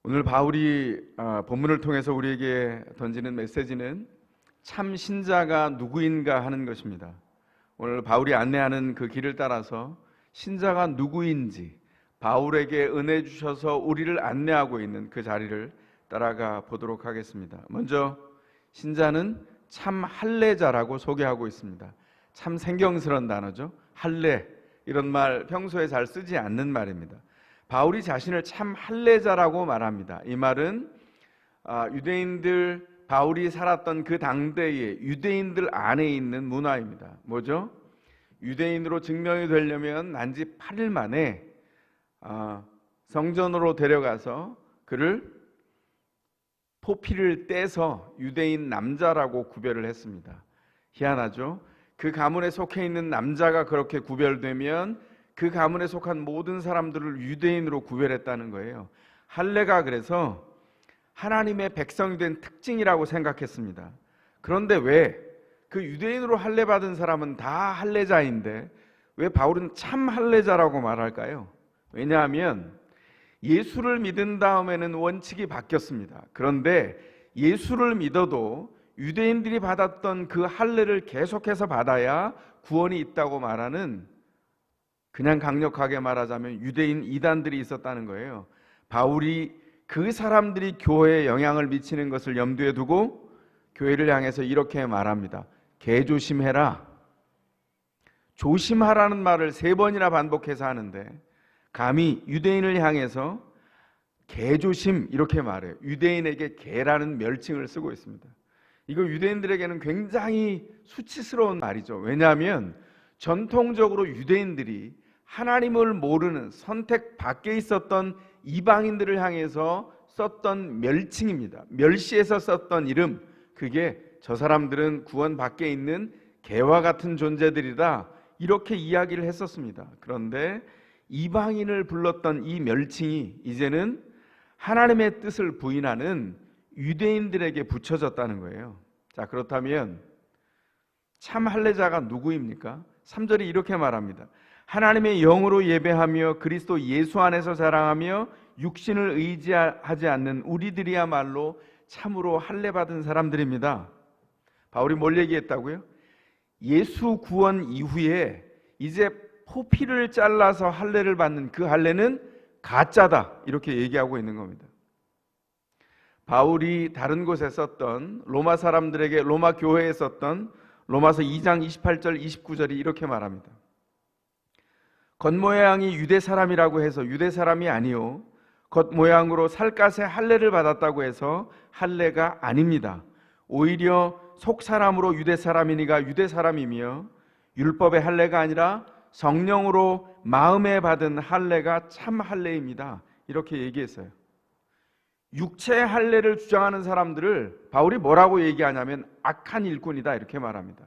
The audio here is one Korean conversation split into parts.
오늘 바울이 본문을 통해서 우리에게 던지는 메시지는 참 신자가 누구인가 하는 것입니다. 오늘 바울이 안내하는 그 길을 따라서 신자가 누구인지 바울에게 은혜 주셔서 우리를 안내하고 있는 그 자리를 따라가 보도록 하겠습니다. 먼저 신자는 참 할례자라고 소개하고 있습니다. 참 생경스러운 단어죠. 할례, 이런 말 평소에 잘 쓰지 않는 말입니다. 바울이 자신을 참 할례자라고 말합니다. 이 말은 유대인들, 바울이 살았던 그 당대의 유대인들 안에 있는 문화입니다. 뭐죠? 유대인으로 증명이 되려면 난지 8일 만에 성전으로 데려가서 그를 포피를 떼서 유대인 남자라고 구별을 했습니다. 희한하죠? 그 가문에 속해 있는 남자가 그렇게 구별되면 그 가문에 속한 모든 사람들을 유대인으로 구별했다는 거예요. 할례가 그래서 하나님의 백성이 된 특징이라고 생각했습니다. 그런데 왜 그 유대인으로 할례 받은 사람은 다 할례자인데 왜 바울은 참 할례자라고 말할까요? 왜냐하면 예수를 믿은 다음에는 원칙이 바뀌었습니다. 그런데 예수를 믿어도 유대인들이 받았던 그 할례를 계속해서 받아야 구원이 있다고 말하는, 그냥 강력하게 말하자면 유대인 이단들이 있었다는 거예요. 바울이 그 사람들이 교회에 영향을 미치는 것을 염두에 두고 교회를 향해서 이렇게 말합니다. 개조심해라. 조심하라는 말을 3번이나 반복해서 하는데 감히 유대인을 향해서 개조심 이렇게 말해요. 유대인에게 개라는 멸칭을 쓰고 있습니다. 이거 유대인들에게는 굉장히 수치스러운 말이죠. 왜냐하면 전통적으로 유대인들이 하나님을 모르는 선택 밖에 있었던 이방인들을 향해서 썼던 멸칭입니다. 멸시해서 썼던 이름, 그게 저 사람들은 구원 밖에 있는 개와 같은 존재들이다, 이렇게 이야기를 했었습니다. 그런데 이방인을 불렀던 이 멸칭이 이제는 하나님의 뜻을 부인하는 유대인들에게 붙여졌다는 거예요. 자, 그렇다면 참 할례자가 누구입니까? 3절이 이렇게 말합니다. 하나님의 영으로 예배하며 그리스도 예수 안에서 자랑하며 육신을 의지하지 않는 우리들이야말로 참으로 할례 받은 사람들입니다. 바울이 뭘 얘기했다고요? 예수 구원 이후에 이제 포피를 잘라서 할례를 받는 그 할례는 가짜다, 이렇게 얘기하고 있는 겁니다. 바울이 다른 곳에 썼던, 로마 사람들에게 로마 교회에 썼던 로마서 2장 28절 29절이 이렇게 말합니다. 겉모양이 유대 사람이라고 해서 유대 사람이 아니요 겉모양으로 살갗에 할례를 받았다고 해서 할례가 아닙니다. 오히려 속 사람으로 유대 사람이니가 유대 사람이며 율법의 할례가 아니라 성령으로 마음에 받은 할례가 참 할례입니다. 이렇게 얘기했어요. 육체의 할례를 주장하는 사람들을 바울이 뭐라고 얘기하냐면 악한 일꾼이다, 이렇게 말합니다.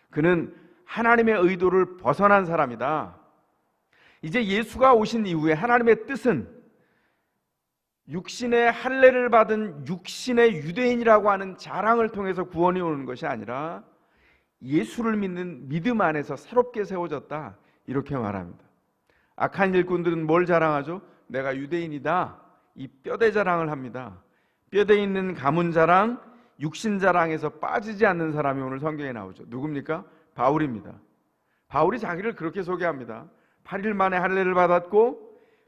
그는 하나님의 의도를 벗어난 사람이다. 이제 예수가 오신 이후에 하나님의 뜻은 육신의 할례를 받은 육신의 유대인이라고 하는 자랑을 통해서 구원이 오는 것이 아니라 예수를 믿는 믿음 안에서 새롭게 세워졌다, 이렇게 말합니다. 악한 일꾼들은 뭘 자랑하죠? 내가 유대인이다, 이 뼈대 자랑을 합니다. 뼈대 있는 가문 자랑, 육신 자랑에서 빠지지 않는 사람이 오늘 성경에 나오죠. 누굽니까? 바울입니다. 바울이 자기를 그렇게 소개합니다. 8일 만에 할례를 받았고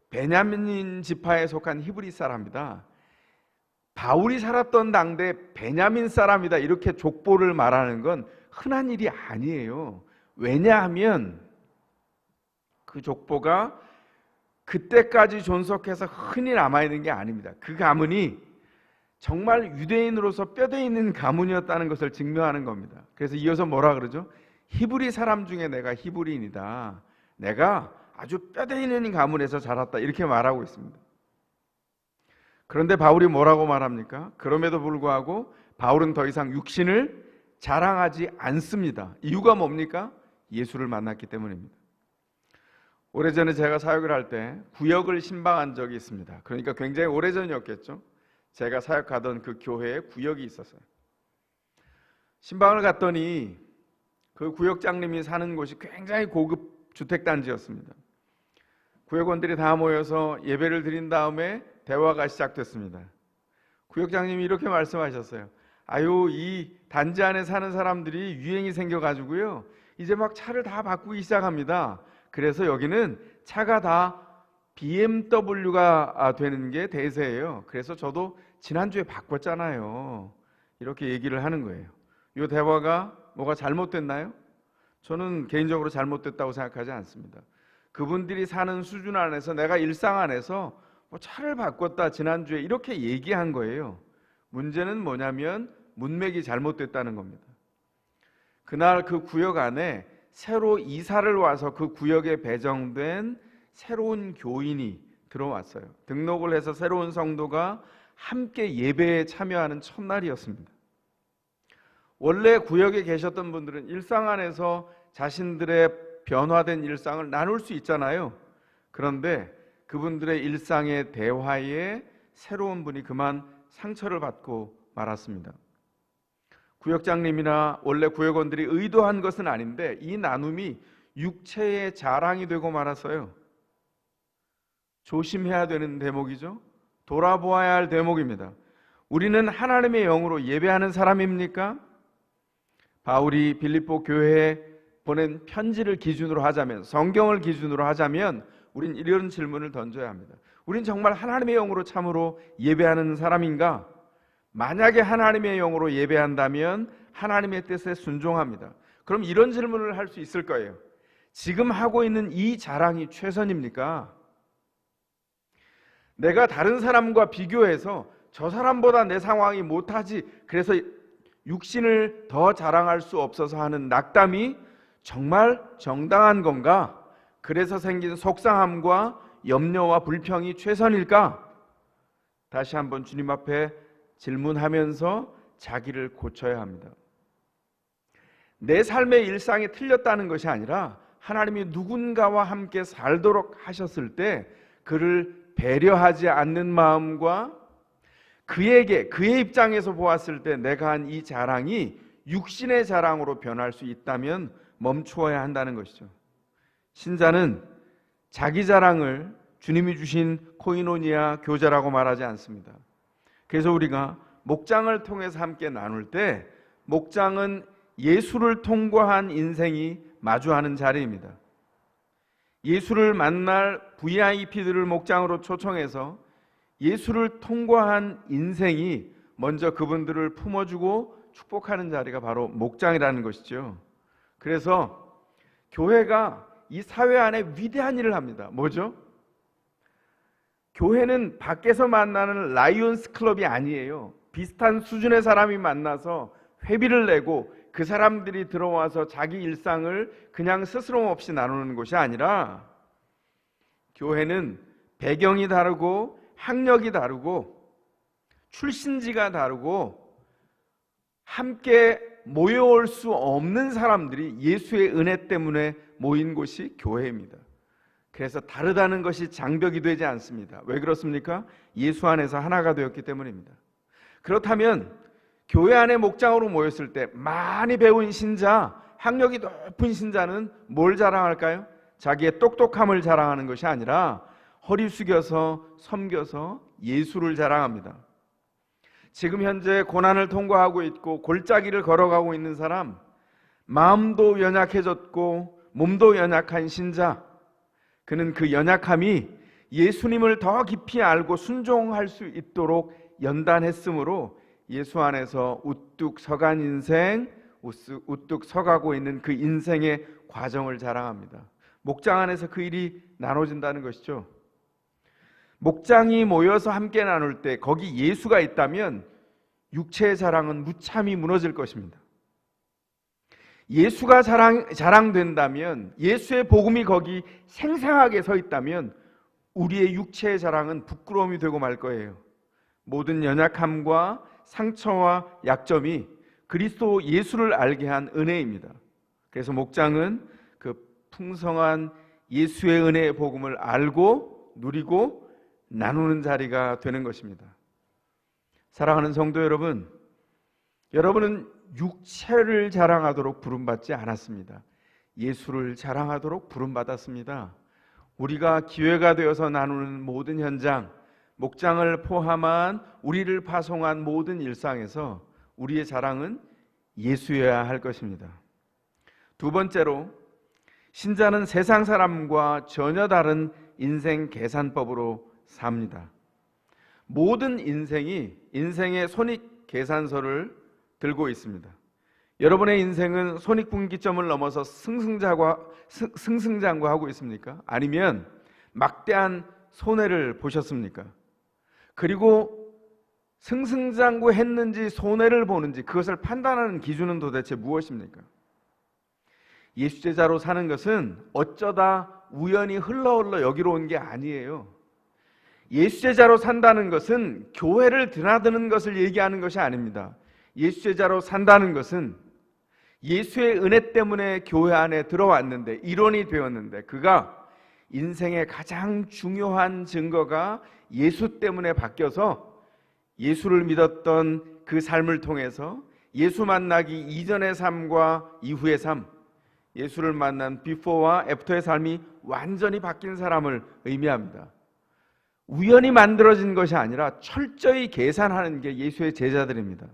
베냐민 지파에 속한 히브리 사람이다. 바울이 살았던 당대 베냐민 사람이다, 이렇게 족보를 말하는 건 흔한 일이 아니에요. 왜냐하면 그 족보가 그때까지 존속해서 흔히 남아있는 게 아닙니다. 그 가문이 정말 유대인으로서 뼈대 있는 가문이었다는 것을 증명하는 겁니다. 그래서 이어서 뭐라 그러죠? 히브리 사람 중에 내가 히브리인이다, 내가 아주 뼈대 있는 가문에서 자랐다, 이렇게 말하고 있습니다. 그런데 바울이 뭐라고 말합니까? 그럼에도 불구하고 바울은 더 이상 육신을 자랑하지 않습니다. 이유가 뭡니까? 예수를 만났기 때문입니다. 오래전에 제가 사역을 할 때 구역을 신방한 적이 있습니다. 그러니까 굉장히 오래전이었겠죠. 제가 사역하던 그 교회에 구역이 있었어요. 신방을 갔더니 그 구역장님이 사는 곳이 굉장히 고급 주택단지였습니다. 구역원들이 다 모여서 예배를 드린 다음에 대화가 시작됐습니다. 구역장님이 이렇게 말씀하셨어요. 아유, 이 단지 안에 사는 사람들이 유행이 생겨가지고요, 이제 막 차를 다 바꾸기 시작합니다. 그래서 여기는 차가 다 BMW가 되는 게 대세예요. 그래서 저도 지난주에 바꿨잖아요. 이렇게 얘기를 하는 거예요. 이 대화가 뭐가 잘못됐나요? 저는 개인적으로 잘못됐다고 생각하지 않습니다. 그분들이 사는 수준 안에서, 내가 일상 안에서 뭐 차를 바꿨다 지난주에 이렇게 얘기한 거예요. 문제는 뭐냐면 문맥이 잘못됐다는 겁니다. 그날 그 구역 안에 새로 이사를 와서 그 구역에 배정된 새로운 교인이 들어왔어요. 등록을 해서 새로운 성도가 함께 예배에 참여하는 첫날이었습니다. 원래 구역에 계셨던 분들은 일상 안에서 자신들의 변화된 일상을 나눌 수 있잖아요. 그런데 그분들의 일상의 대화에 새로운 분이 그만 상처를 받고 말았습니다. 구역장님이나 원래 구역원들이 의도한 것은 아닌데 이 나눔이 육체의 자랑이 되고 말았어요. 조심해야 되는 대목이죠. 돌아보아야 할 대목입니다. 우리는 하나님의 영으로 예배하는 사람입니까? 바울이 빌립보 교회에 보낸 편지를 기준으로 하자면, 성경을 기준으로 하자면 우린 이런 질문을 던져야 합니다. 우린 정말 하나님의 영으로 참으로 예배하는 사람인가? 만약에 하나님의 영으로 예배한다면 하나님의 뜻에 순종합니다. 그럼 이런 질문을 할 수 있을 거예요. 지금 하고 있는 이 자랑이 최선입니까? 내가 다른 사람과 비교해서 저 사람보다 내 상황이 못하지, 그래서 육신을 더 자랑할 수 없어서 하는 낙담이 정말 정당한 건가? 그래서 생긴 속상함과 염려와 불평이 최선일까? 다시 한번 주님 앞에 질문하면서 자기를 고쳐야 합니다. 내 삶의 일상이 틀렸다는 것이 아니라 하나님이 누군가와 함께 살도록 하셨을 때 그를 배려하지 않는 마음과 그에게, 그의 입장에서 보았을 때 내가 한 이 자랑이 육신의 자랑으로 변할 수 있다면 멈추어야 한다는 것이죠. 신자는 자기 자랑을 주님이 주신 코이노니아 교제라고 말하지 않습니다. 그래서 우리가 목장을 통해서 함께 나눌 때 목장은 예수를 통과한 인생이 마주하는 자리입니다. 예수를 만날 VIP들을 목장으로 초청해서 예수를 통과한 인생이 먼저 그분들을 품어주고 축복하는 자리가 바로 목장이라는 것이죠. 그래서 교회가 이 사회 안에 위대한 일을 합니다. 뭐죠? 교회는 밖에서 만나는 라이온스 클럽이 아니에요. 비슷한 수준의 사람이 만나서 회비를 내고 그 사람들이 들어와서 자기 일상을 그냥 스스럼 없이 나누는 것이 아니라, 교회는 배경이 다르고 학력이 다르고 출신지가 다르고 함께 모여올 수 없는 사람들이 예수의 은혜 때문에 모인 곳이 교회입니다. 그래서 다르다는 것이 장벽이 되지 않습니다. 왜 그렇습니까? 예수 안에서 하나가 되었기 때문입니다. 그렇다면 교회 안에 목장으로 모였을 때 많이 배운 신자, 학력이 높은 신자는 뭘 자랑할까요? 자기의 똑똑함을 자랑하는 것이 아니라 허리 숙여서 섬겨서 예수를 자랑합니다. 지금 현재 고난을 통과하고 있고 골짜기를 걸어가고 있는 사람, 마음도 연약해졌고 몸도 연약한 신자, 그는 그 연약함이 예수님을 더 깊이 알고 순종할 수 있도록 연단했으므로 예수 안에서 우뚝 서간 인생, 우뚝 서가고 있는 그 인생의 과정을 자랑합니다. 목장 안에서 그 일이 나눠진다는 것이죠. 목장이 모여서 함께 나눌 때 거기 예수가 있다면 육체의 자랑은 무참히 무너질 것입니다. 예수가 자랑된다면, 예수의 복음이 거기 생생하게 서 있다면 우리의 육체의 자랑은 부끄러움이 되고 말 거예요. 모든 연약함과 상처와 약점이 그리스도 예수를 알게 한 은혜입니다. 그래서 목장은 그 풍성한 예수의 은혜의 복음을 알고 누리고 나누는 자리가 되는 것입니다. 사랑하는 성도 여러분, 여러분은 육체를 자랑하도록 부름받지 않았습니다. 예수를 자랑하도록 부름받았습니다. 우리가 기회가 되어서 나누는 모든 현장, 목장을 포함한 우리를 파송한 모든 일상에서 우리의 자랑은 예수여야 할 것입니다. 두 번째로, 신자는 세상 사람과 전혀 다른 인생 계산법으로 삽니다. 모든 인생이 인생의 손익 계산서를 들고 있습니다. 여러분의 인생은 손익분기점을 넘어서 승승장구하고 있습니까? 아니면 막대한 손해를 보셨습니까? 그리고 승승장구했는지 손해를 보는지 그것을 판단하는 기준은 도대체 무엇입니까? 예수 제자로 사는 것은 어쩌다 우연히 흘러 여기로 온 게 아니에요. 예수 제자로 산다는 것은 교회를 드나드는 것을 얘기하는 것이 아닙니다. 예수 제자로 산다는 것은 예수의 은혜 때문에 교회 안에 들어왔는데, 일원이 되었는데, 그가 인생의 가장 중요한 증거가 예수 때문에 바뀌어서 예수를 믿었던 그 삶을 통해서 예수 만나기 이전의 삶과 이후의 삶, 예수를 만난 비포와 애프터의 삶이 완전히 바뀐 사람을 의미합니다. 우연히 만들어진 것이 아니라 철저히 계산하는 게 예수의 제자들입니다.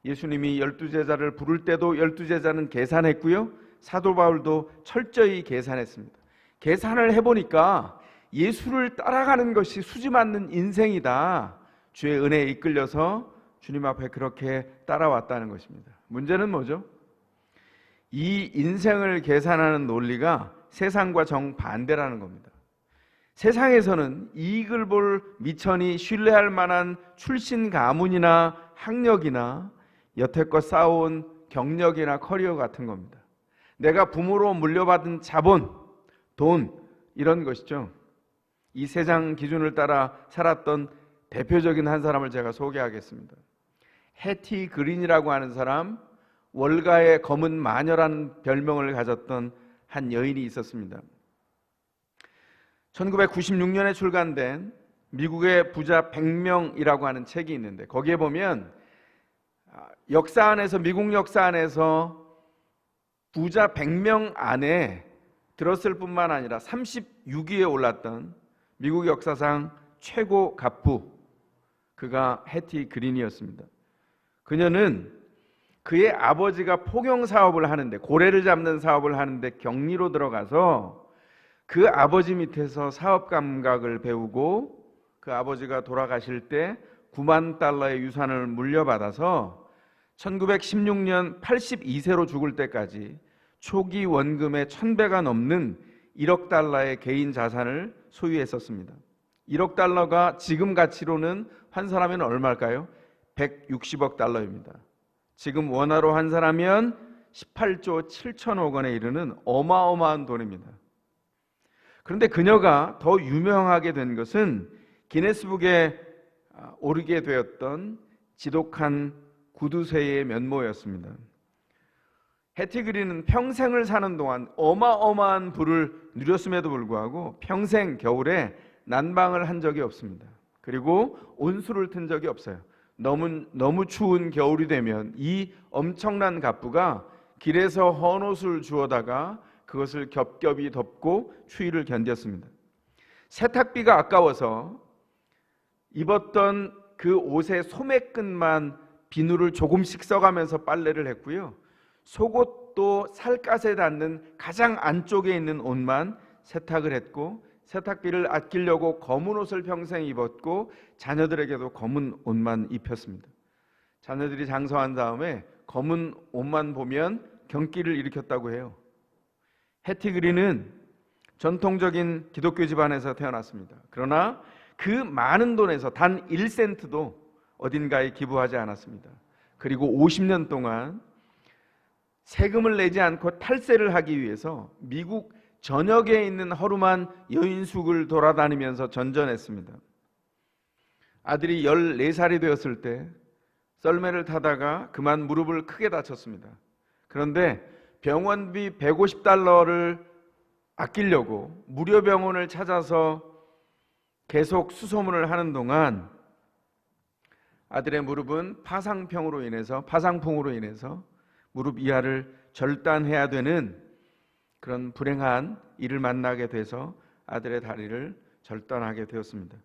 예수님이 12제자를 부를 때도 12제자는 계산했고요, 사도 바울도 철저히 계산했습니다. 계산을 해보니까 예수를 따라가는 것이 수지 맞는 인생이다, 주의 은혜에 이끌려서 주님 앞에 그렇게 따라왔다는 것입니다. 문제는 뭐죠? 이 인생을 계산하는 논리가 세상과 정반대라는 겁니다. 세상에서는 이익을 볼 미천이 신뢰할 만한 출신 가문이나 학력이나 여태껏 쌓아온 경력이나 커리어 같은 겁니다. 내가 부모로 물려받은 자본, 돈, 이런 것이죠. 이 세상 기준을 따라 살았던 대표적인 한 사람을 제가 소개하겠습니다. 해티 그린이라고 하는 사람, 월가의 검은 마녀라는 별명을 가졌던 한 여인이 있었습니다. 1996년에 출간된 미국의 부자 100명이라고 하는 책이 있는데, 거기에 보면 역사 안에서, 미국 역사 안에서 부자 100명 안에 들었을 뿐만 아니라 36위에 올랐던 미국 역사상 최고 갑부, 그가 해티 그린이었습니다. 그녀는 그의 아버지가 포경 사업을 하는데, 고래를 잡는 사업을 하는데 격리로 들어가서 그 아버지 밑에서 사업 감각을 배우고, 그 아버지가 돌아가실 때 9만 달러의 유산을 물려받아서 1916년 82세로 죽을 때까지 초기 원금의 1000배가 넘는 1억 달러의 개인 자산을 소유했었습니다. 1억 달러가 지금 가치로는 환산하면 얼마일까요? 160억 달러입니다. 지금 원화로 환산하면 18조 7천억 원에 이르는 어마어마한 돈입니다. 그런데 그녀가 더 유명하게 된 것은 기네스북에 오르게 되었던 지독한 구두쇠의 면모였습니다. 해티 그린은 평생을 사는 동안 어마어마한 부를 누렸음에도 불구하고 평생 겨울에 난방을 한 적이 없습니다. 그리고 온수를 튼 적이 없어요. 너무 추운 겨울이 되면 이 엄청난 갑부가 길에서 헌옷을 주워다가 그것을 겹겹이 덮고 추위를 견뎠습니다. 세탁비가 아까워서 입었던 그 옷의 소매끈만 비누를 조금씩 써가면서 빨래를 했고요, 속옷도 살갗에 닿는 가장 안쪽에 있는 옷만 세탁을 했고, 세탁비를 아끼려고 검은 옷을 평생 입었고 자녀들에게도 검은 옷만 입혔습니다. 자녀들이 장성한 다음에 검은 옷만 보면 경기를 일으켰다고 해요. 해티 그린은 전통적인 기독교 집안에서 태어났습니다. 그러나 그 많은 돈에서 단 1센트도 어딘가에 기부하지 않았습니다. 그리고 50년 동안 세금을 내지 않고 탈세를 하기 위해서 미국 전역에 있는 허름한 여인숙을 돌아다니면서 전전했습니다. 아들이 14살이 되었을 때 썰매를 타다가 그만 무릎을 크게 다쳤습니다. 그런데 병원비 150달러를 아끼려고 무료 병원을 찾아서 계속 수소문을 하는 동안 아들의 무릎은 파상풍으로 인해서 무릎 이하를 절단해야 되는 그런 불행한 일을 만나게 돼서 아들의 다리를 절단하게 되었습니다.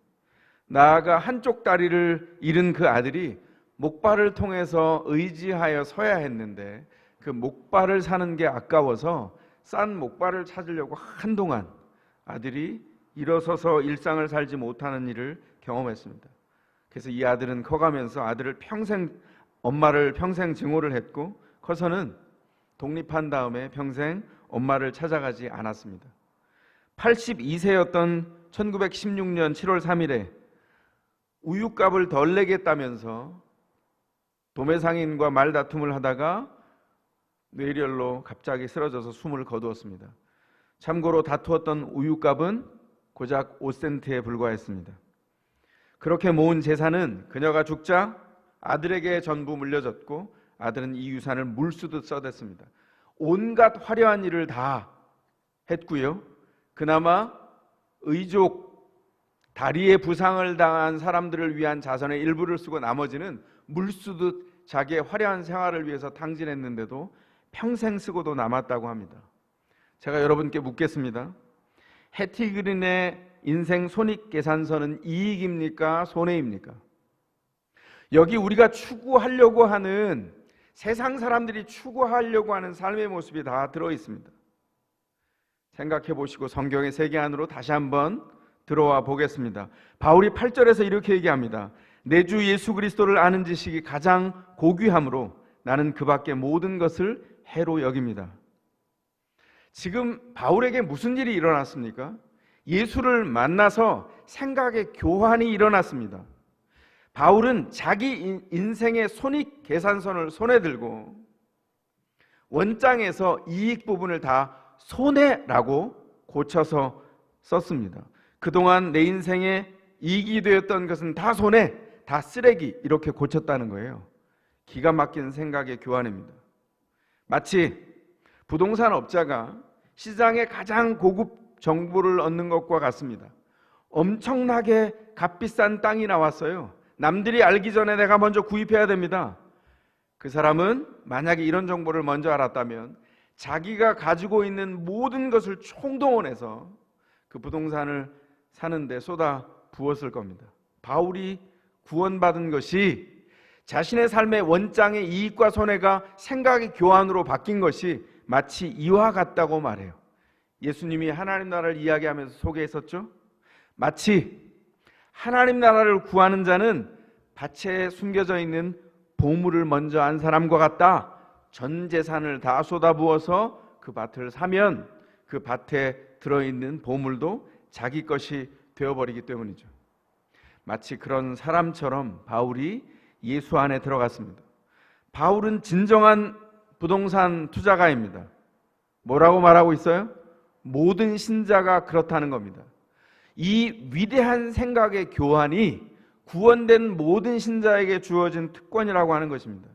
나아가 한쪽 다리를 잃은 그 아들이 목발을 통해서 의지하여 서야 했는데 그 목발을 사는 게 아까워서 싼 목발을 찾으려고 한동안 아들이 일어서서 일상을 살지 못하는 일을 경험했습니다. 그래서 이 아들은 커가면서 엄마를 평생 증오를 했고 커서는 독립한 다음에 평생 엄마를 찾아가지 않았습니다. 82세였던 1916년 7월 3일에 우유값을 덜 내겠다면서 도매상인과 말다툼을 하다가 뇌혈로 갑자기 쓰러져서 숨을 거두었습니다. 참고로 다투었던 우유값은 고작 5센트에 불과했습니다. 그렇게 모은 재산은 그녀가 죽자 아들에게 전부 물려졌고 아들은 이 유산을 물쓰듯 써댔습니다. 온갖 화려한 일을 다 했고요. 그나마 의족, 다리에 부상을 당한 사람들을 위한 자선의 일부를 쓰고 나머지는 물쓰듯 자기의 화려한 생활을 위해서 탕진했는데도 평생 쓰고도 남았다고 합니다. 제가 여러분께 묻겠습니다. 해티 그린의 인생 손익계산서는 이익입니까? 손해입니까? 여기 우리가 추구하려고 하는, 세상 사람들이 추구하려고 하는 삶의 모습이 다 들어있습니다. 생각해 보시고 성경의 세계 안으로 다시 한번 들어와 보겠습니다. 바울이 8절에서 이렇게 얘기합니다. 내 주 예수 그리스도를 아는 지식이 가장 고귀함으로 나는 그 밖의 모든 것을 해로 여깁니다. 지금 바울에게 무슨 일이 일어났습니까? 예수를 만나서 생각의 교환이 일어났습니다. 바울은 자기 인생의 손익 계산서를 손에 들고 원장에서 이익 부분을 다 손해라고 고쳐서 썼습니다. 그동안 내 인생에 이익이 되었던 것은 다 손해, 다 쓰레기, 이렇게 고쳤다는 거예요. 기가 막힌 생각의 교환입니다. 마치 부동산 업자가 시장에 가장 고급 정보를 얻는 것과 같습니다. 엄청나게 값비싼 땅이 나왔어요. 남들이 알기 전에 내가 먼저 구입해야 됩니다. 그 사람은 만약에 이런 정보를 먼저 알았다면 자기가 가지고 있는 모든 것을 총동원해서 그 부동산을 사는데 쏟아 부었을 겁니다. 바울이 구원받은 것이 자신의 삶의 원장의 이익과 손해가 생각의 교환으로 바뀐 것이 마치 이와 같다고 말해요. 예수님이 하나님 나라를 이야기하면서 소개했었죠. 마치 하나님 나라를 구하는 자는 밭에 숨겨져 있는 보물을 먼저 안 사람과 같다. 전 재산을 다 쏟아부어서 그 밭을 사면 그 밭에 들어있는 보물도 자기 것이 되어버리기 때문이죠. 마치 그런 사람처럼 바울이 예수 안에 들어갔습니다. 바울은 진정한 부동산 투자가입니다. 뭐라고 말하고 있어요? 모든 신자가 그렇다는 겁니다. 이 위대한 생각의 교환이 구원된 모든 신자에게 주어진 특권이라고 하는 것입니다.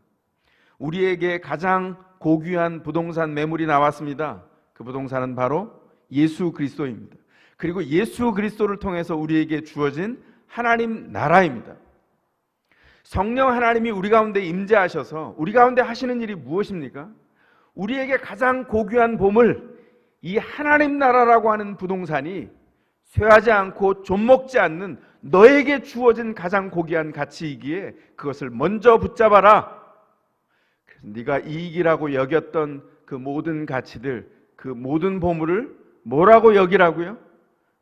우리에게 가장 고귀한 부동산 매물이 나왔습니다. 그 부동산은 바로 예수 그리스도입니다. 그리고 예수 그리스도를 통해서 우리에게 주어진 하나님 나라입니다. 성령 하나님이 우리 가운데 임재하셔서 우리 가운데 하시는 일이 무엇입니까? 우리에게 가장 고귀한 보물, 이 하나님 나라라고 하는 부동산이 쇠하지 않고 좀먹지 않는 너에게 주어진 가장 고귀한 가치이기에 그것을 먼저 붙잡아라. 그래서 네가 이익이라고 여겼던 그 모든 가치들, 그 모든 보물을 뭐라고 여기라고요?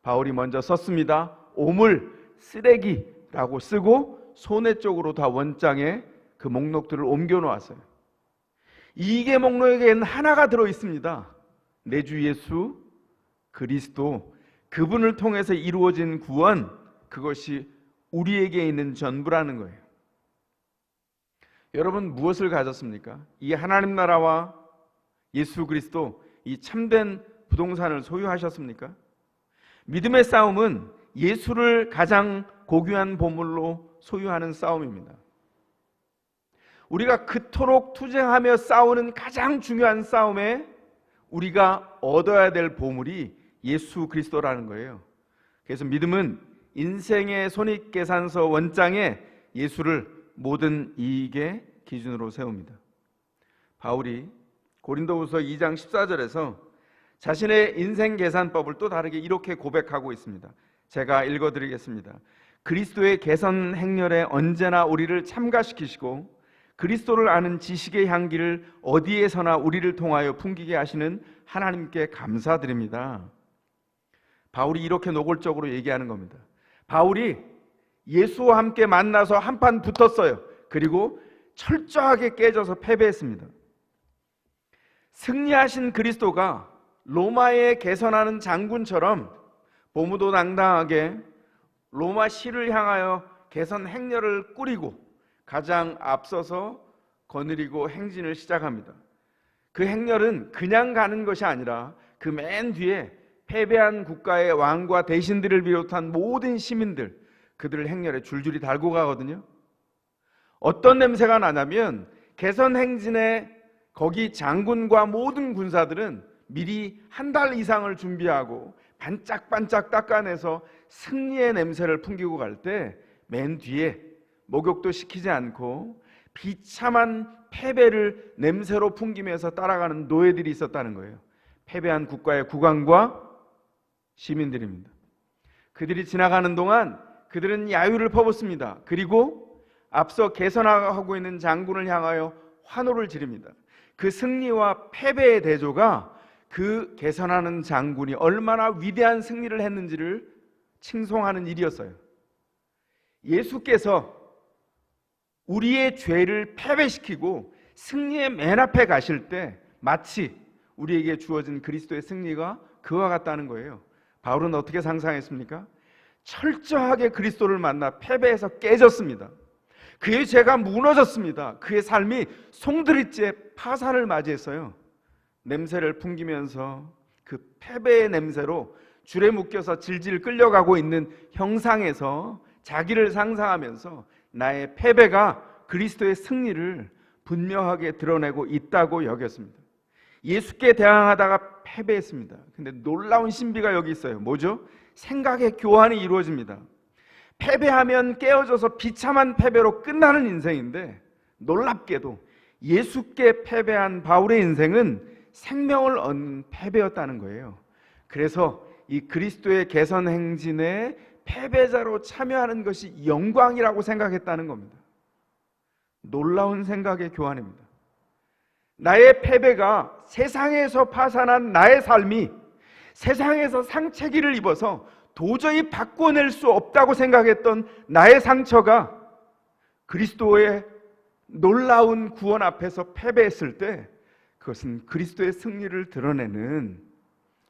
바울이 먼저 썼습니다. 오물, 쓰레기라고 쓰고 손해 쪽으로 다 원장에 그 목록들을 옮겨 놓았어요. 이익의 목록에는 하나가 들어 있습니다. 내 주 예수 그리스도, 그분을 통해서 이루어진 구원, 그것이 우리에게 있는 전부라는 거예요. 여러분 무엇을 가졌습니까? 이 하나님 나라와 예수 그리스도, 이 참된 부동산을 소유하셨습니까? 믿음의 싸움은 예수를 가장 고귀한 보물로 소유하는 싸움입니다. 우리가 그토록 투쟁하며 싸우는 가장 중요한 싸움에 우리가 얻어야 될 보물이 예수 그리스도라는 거예요. 그래서 믿음은 인생의 손익계산서 원장에 예수를 모든 이익의 기준으로 세웁니다. 바울이 고린도후서 2장 14절에서 자신의 인생 계산법을 또 다르게 이렇게 고백하고 있습니다. 제가 읽어드리겠습니다. 그리스도의 개선 행렬에 언제나 우리를 참가시키시고 그리스도를 아는 지식의 향기를 어디에서나 우리를 통하여 풍기게 하시는 하나님께 감사드립니다. 바울이 이렇게 노골적으로 얘기하는 겁니다. 바울이 예수와 함께 만나서 한판 붙었어요. 그리고 철저하게 깨져서 패배했습니다. 승리하신 그리스도가 로마에 개선하는 장군처럼 보무도당당하게 로마 시를 향하여 개선 행렬을 꾸리고 가장 앞서서 거느리고 행진을 시작합니다. 그 행렬은 그냥 가는 것이 아니라 그 맨 뒤에 패배한 국가의 왕과 대신들을 비롯한 모든 시민들, 그들을 행렬에 줄줄이 달고 가거든요. 어떤 냄새가 나냐면 개선 행진에 거기 장군과 모든 군사들은 미리 한 달 이상을 준비하고 반짝반짝 닦아내서 승리의 냄새를 풍기고 갈 때 맨 뒤에 목욕도 시키지 않고 비참한 패배를 냄새로 풍기면서 따라가는 노예들이 있었다는 거예요. 패배한 국가의 국왕과 시민들입니다. 그들이 지나가는 동안 그들은 야유를 퍼붓습니다. 그리고 앞서 개선하고 있는 장군을 향하여 환호를 지릅니다. 그 승리와 패배의 대조가 그 개선하는 장군이 얼마나 위대한 승리를 했는지를 칭송하는 일이었어요. 예수께서 우리의 죄를 패배시키고 승리의 맨 앞에 가실 때 마치 우리에게 주어진 그리스도의 승리가 그와 같다는 거예요. 바울은 어떻게 상상했습니까? 철저하게 그리스도를 만나 패배해서 깨졌습니다. 그의 죄가 무너졌습니다. 그의 삶이 송두리째 파산을 맞이했어요. 냄새를 풍기면서 그 패배의 냄새로 줄에 묶여서 질질 끌려가고 있는 형상에서 자기를 상상하면서 나의 패배가 그리스도의 승리를 분명하게 드러내고 있다고 여겼습니다. 예수께 대항하다가 패배했습니다. 근데 놀라운 신비가 여기 있어요. 뭐죠? 생각의 교환이 이루어집니다. 패배하면 깨어져서 비참한 패배로 끝나는 인생인데 놀랍게도 예수께 패배한 바울의 인생은 생명을 얻는 패배였다는 거예요. 그래서 이 그리스도의 개선 행진에 패배자로 참여하는 것이 영광이라고 생각했다는 겁니다. 놀라운 생각의 교환입니다. 나의 패배가 세상에서 파산한 나의 삶이 세상에서 상체기를 입어서 도저히 바꿔낼 수 없다고 생각했던 나의 상처가 그리스도의 놀라운 구원 앞에서 패배했을 때 그것은 그리스도의 승리를 드러내는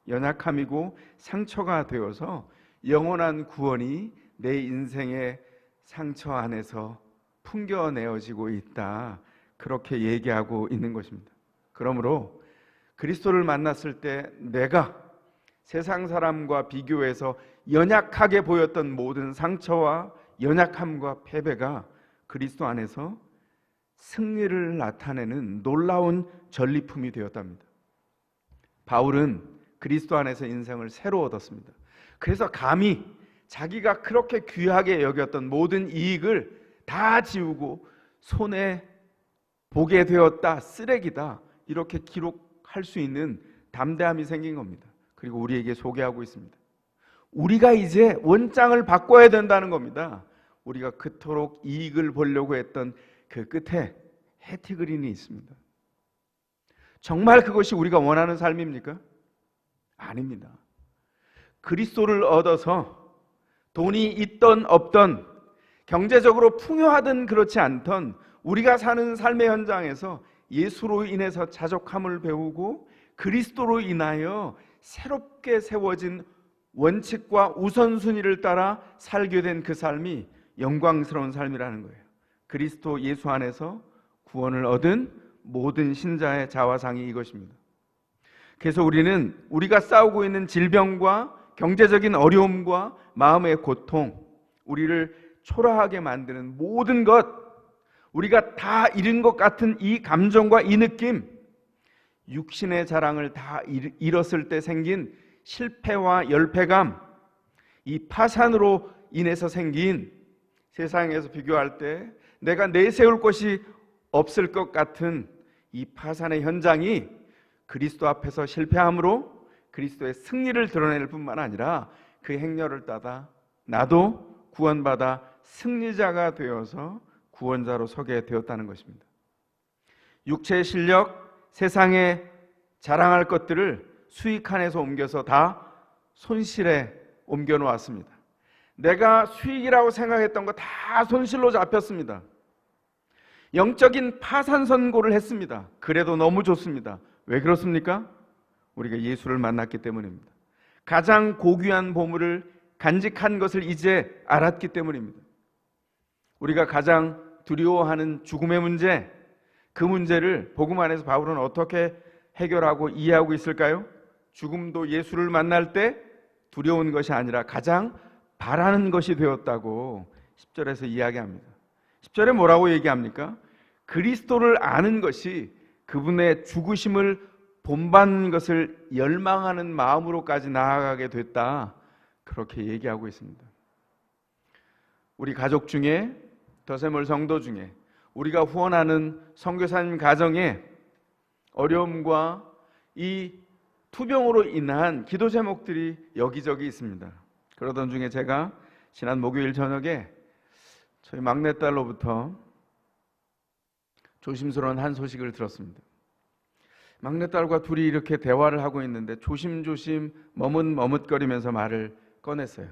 연약함이고 상처가 되어서 영원한 구원이 내 인생의 상처 안에서 풍겨내어지고 있다, 그렇게 얘기하고 있는 것입니다. 그러므로 그리스도를 만났을 때 내가 세상 사람과 비교해서 연약하게 보였던 모든 상처와 연약함과 패배가 그리스도 안에서 승리를 나타내는 놀라운 전리품이 되었답니다. 바울은 그리스도 안에서 인생을 새로 얻었습니다. 그래서 감히 자기가 그렇게 귀하게 여겼던 모든 이익을 다 지우고 손에 보게 되었다, 쓰레기다, 이렇게 기록할 수 있는 담대함이 생긴 겁니다. 그리고 우리에게 소개하고 있습니다. 우리가 이제 원장을 바꿔야 된다는 겁니다. 우리가 그토록 이익을 보려고 했던 그 끝에 해티그린이 있습니다. 정말 그것이 우리가 원하는 삶입니까? 아닙니다. 그리스도를 얻어서 돈이 있던 없던 경제적으로 풍요하든 그렇지 않던 우리가 사는 삶의 현장에서 예수로 인해서 자족함을 배우고 그리스도로 인하여 새롭게 세워진 원칙과 우선순위를 따라 살게 된 그 삶이 영광스러운 삶이라는 거예요. 그리스도 예수 안에서 구원을 얻은 모든 신자의 자화상이 이것입니다. 그래서 우리는 우리가 싸우고 있는 질병과 경제적인 어려움과 마음의 고통, 우리를 초라하게 만드는 모든 것, 우리가 다 잃은 것 같은 이 감정과 이 느낌, 육신의 자랑을 다 잃었을 때 생긴 실패와 열패감, 이 파산으로 인해서 생긴, 세상에서 비교할 때 내가 내세울 것이 없을 것 같은 이 파산의 현장이 그리스도 앞에서 실패함으로 그리스도의 승리를 드러낼 뿐만 아니라 그 행렬을 따라 나도 구원받아 승리자가 되어서 구원자로 서게 되었다는 것입니다. 육체의 실력, 세상에 자랑할 것들을 수익칸에서 옮겨서 다 손실에 옮겨 놓았습니다. 내가 수익이라고 생각했던 거 다 손실로 잡혔습니다. 영적인 파산 선고를 했습니다. 그래도 너무 좋습니다. 왜 그렇습니까? 우리가 예수를 만났기 때문입니다. 가장 고귀한 보물을 간직한 것을 이제 알았기 때문입니다. 우리가 가장 두려워하는 죽음의 문제, 그 문제를 복음 안에서 바울은 어떻게 해결하고 이해하고 있을까요? 죽음도 예수를 만날 때 두려운 것이 아니라 가장 바라는 것이 되었다고 10절에서 이야기합니다. 10절에 뭐라고 얘기합니까? 그리스도를 아는 것이 그분의 죽으심을 본받는 것을 열망하는 마음으로까지 나아가게 됐다, 그렇게 얘기하고 있습니다. 우리 가족 중에, 더세몰 성도 중에, 우리가 후원하는 선교사님 가정에 어려움과 이 투병으로 인한 기도 제목들이 여기저기 있습니다. 그러던 중에 제가 지난 목요일 저녁에 저희 막내딸로부터 조심스러운 한 소식을 들었습니다. 막내딸과 둘이 이렇게 대화를 하고 있는데 조심조심 머뭇머뭇거리면서 말을 꺼냈어요.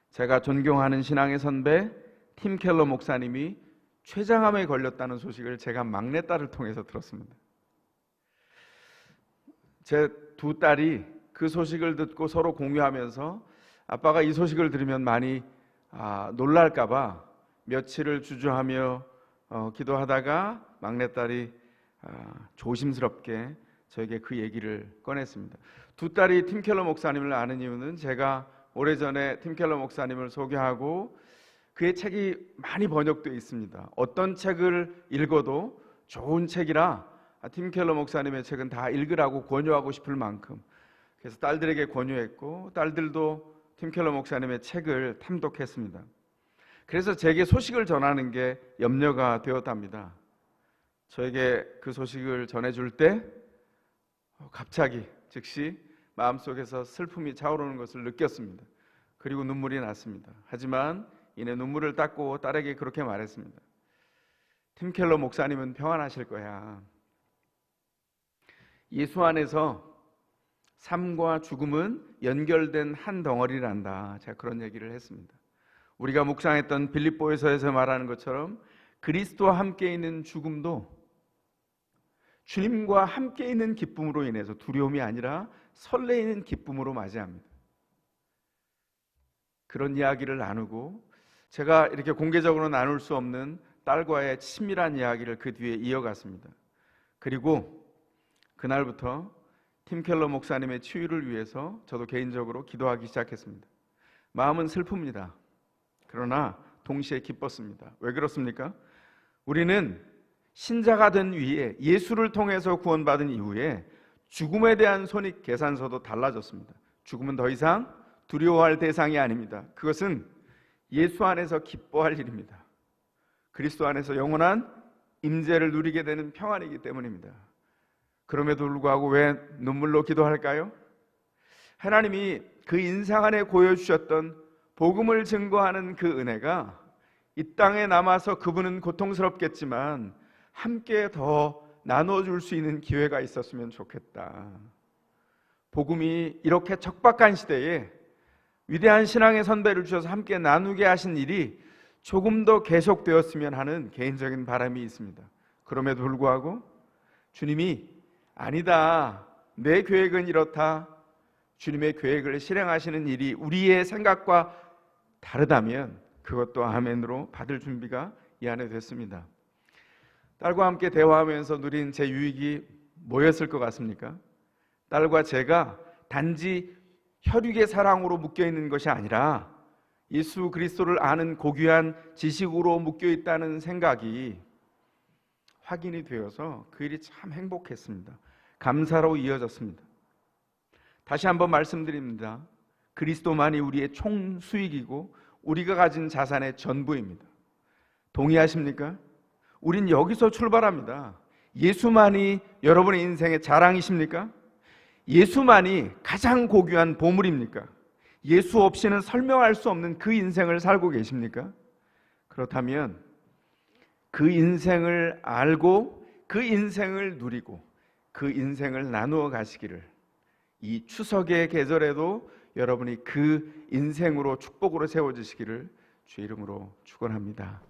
제가 존경하는 신앙의 선배 팀 켈러 목사님이 췌장암에 걸렸다는 소식을 제가 막내딸을 통해서 들었습니다. 제 두 딸이 그 소식을 듣고 서로 공유하면서 아빠가 이 소식을 들으면 많이 놀랄까 봐 며칠을 주저하며 기도하다가 막내딸이 조심스럽게 저에게 그 얘기를 꺼냈습니다. 두 딸이 팀 켈러 목사님을 아는 이유는 제가 오래전에 팀 켈러 목사님을 소개하고 그의 책이 많이 번역되어 있습니다. 어떤 책을 읽어도 좋은 책이라 팀 켈러 목사님의 책은 다 읽으라고 권유하고 싶을 만큼, 그래서 딸들에게 권유했고 딸들도 팀 켈러 목사님의 책을 탐독했습니다. 그래서 제게 소식을 전하는 게 염려가 되었답니다. 저에게 그 소식을 전해줄 때 갑자기 즉시 마음속에서 슬픔이 차오르는 것을 느꼈습니다. 그리고 눈물이 났습니다. 하지만 이내 눈물을 닦고 딸에게 그렇게 말했습니다. 팀 켈러 목사님은 평안하실 거야. 예수 안에서 삶과 죽음은 연결된 한 덩어리란다. 제가 그런 얘기를 했습니다. 우리가 묵상했던 빌립보에서에서 말하는 것처럼 그리스도와 함께 있는 죽음도 주님과 함께 있는 기쁨으로 인해서 두려움이 아니라 설레이는 기쁨으로 맞이합니다. 그런 이야기를 나누고 제가 이렇게 공개적으로 나눌 수 없는 딸과의 친밀한 이야기를 그 뒤에 이어갔습니다. 그리고 그날부터 팀 켈러 목사님의 치유를 위해서 저도 개인적으로 기도하기 시작했습니다. 마음은 슬픕니다. 그러나 동시에 기뻤습니다. 왜 그렇습니까? 우리는 신자가 된 위에 예수를 통해서 구원받은 이후에 죽음에 대한 손익 계산서도 달라졌습니다. 죽음은 더 이상 두려워할 대상이 아닙니다. 그것은 예수 안에서 기뻐할 일입니다. 그리스도 안에서 영원한 임재를 누리게 되는 평안이기 때문입니다. 그럼에도 불구하고 왜 눈물로 기도할까요? 하나님이 그 인생 안에 보여주셨던 복음을 증거하는 그 은혜가 이 땅에 남아서 그분은 고통스럽겠지만 함께 더 나눠줄 수 있는 기회가 있었으면 좋겠다. 복음이 이렇게 척박한 시대에 위대한 신앙의 선배를 주셔서 함께 나누게 하신 일이 조금 더 계속되었으면 하는 개인적인 바람이 있습니다. 그럼에도 불구하고 주님이 아니다, 내 계획은 이렇다, 주님의 계획을 실행하시는 일이 우리의 생각과 다르다면 그것도 아멘으로 받을 준비가 이 안에 됐습니다. 딸과 함께 대화하면서 누린 제 유익이 뭐였을 것 같습니까? 딸과 제가 단지 혈육의 사랑으로 묶여있는 것이 아니라 예수 그리스도를 아는 고귀한 지식으로 묶여있다는 생각이 확인이 되어서 그 일이 참 행복했습니다. 감사로 이어졌습니다. 다시 한번 말씀드립니다. 그리스도만이 우리의 총수익이고 우리가 가진 자산의 전부입니다. 동의하십니까? 우린 여기서 출발합니다. 예수만이 여러분의 인생의 자랑이십니까? 예수만이 가장 고귀한 보물입니까? 예수 없이는 설명할 수 없는 그 인생을 살고 계십니까? 그렇다면 그 인생을 알고 그 인생을 누리고 그 인생을 나누어 가시기를, 이 추석의 계절에도 여러분이 그 인생으로 축복으로 세워지시기를 주의 이름으로 축원합니다.